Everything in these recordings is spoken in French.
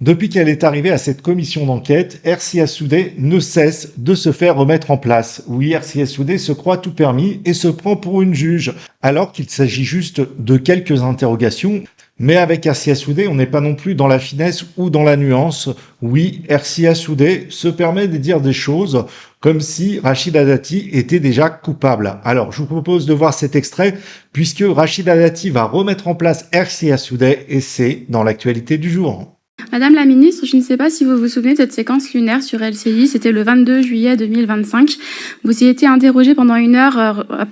Depuis qu'elle est arrivée à cette commission d'enquête, Ersi Assoudeh ne cesse de se faire remettre en place. Oui, Ersi Assoudeh se croit tout permis et se prend pour une juge, alors qu'il s'agit juste de quelques interrogations. Mais avec Ersi Assoudeh, on n'est pas non plus dans la finesse ou dans la nuance. Oui, Ersi Assoudeh se permet de dire des choses comme si Rachida Dati était déjà coupable. Alors, je vous propose de voir cet extrait, puisque Rachida Dati va remettre en place Ersi Assoudeh, et c'est dans l'actualité du jour. Madame la ministre, je ne sais pas si vous vous souvenez de cette séquence lunaire sur LCI, c'était le 22 juillet 2025. Vous y étiez interrogé pendant 1 heure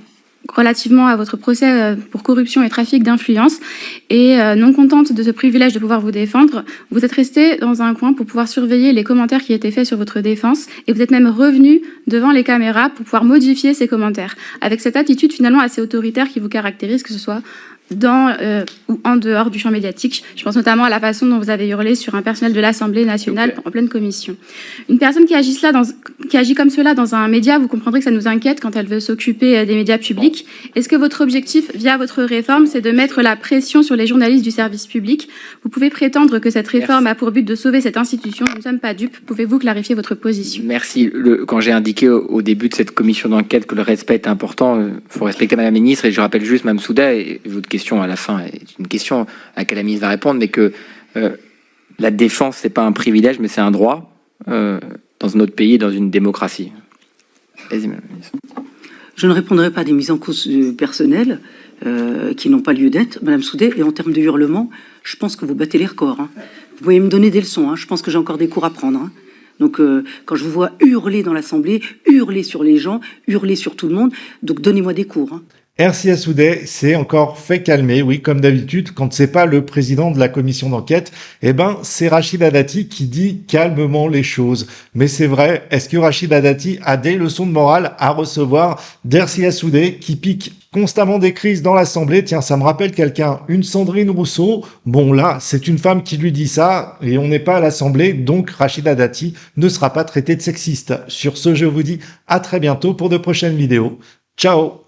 relativement à votre procès pour corruption et trafic d'influence. Et non contente de ce privilège de pouvoir vous défendre, vous êtes resté dans un coin pour pouvoir surveiller les commentaires qui étaient faits sur votre défense. Et vous êtes même revenu devant les caméras pour pouvoir modifier ces commentaires. Avec cette attitude finalement assez autoritaire qui vous caractérise, que ce soit dans ou en dehors du champ médiatique. Je pense notamment à la façon dont vous avez hurlé sur un personnel de l'Assemblée nationale en pleine commission. Une personne qui agit comme cela dans un média, vous comprendrez que ça nous inquiète quand elle veut s'occuper des médias publics. Est-ce que votre objectif, via votre réforme, c'est de mettre la pression sur les journalistes du service public? Vous pouvez prétendre que cette réforme a pour but de sauver cette institution. Nous ne sommes pas dupes. Pouvez-vous clarifier votre position? Merci. Quand j'ai indiqué au début de cette commission d'enquête que le respect est important, il faut respecter Madame la ministre. Et je rappelle juste, Mme Souda, et votre question à la fin est une question à laquelle la ministre va répondre, mais que la défense, c'est pas un privilège, mais c'est un droit dans notre pays, dans une démocratie. Vas-y, Madame la ministre. Je ne répondrai pas à des mises en cause personnelles qui n'ont pas lieu d'être, Madame Soudet. Et en termes de hurlement, je pense que vous battez les records. Hein. Vous pouvez me donner des leçons. Hein. Je pense que j'ai encore des cours à prendre. Hein. Donc, quand je vous vois hurler dans l'Assemblée, hurler sur les gens, hurler sur tout le monde, donc donnez-moi des cours. Hein. Ersi Assoudeh s'est encore fait calmer, oui, comme d'habitude, quand c'est pas le président de la commission d'enquête, c'est Rachida Dati qui dit calmement les choses. Mais c'est vrai, est-ce que Rachida Dati a des leçons de morale à recevoir d'Ersi Assoudeh qui pique constamment des crises dans l'Assemblée? Tiens, ça me rappelle quelqu'un, une Sandrine Rousseau. Bon, là, c'est une femme qui lui dit ça, et on n'est pas à l'Assemblée, donc Rachida Dati ne sera pas traitée de sexiste. Sur ce, je vous dis à très bientôt pour de prochaines vidéos. Ciao!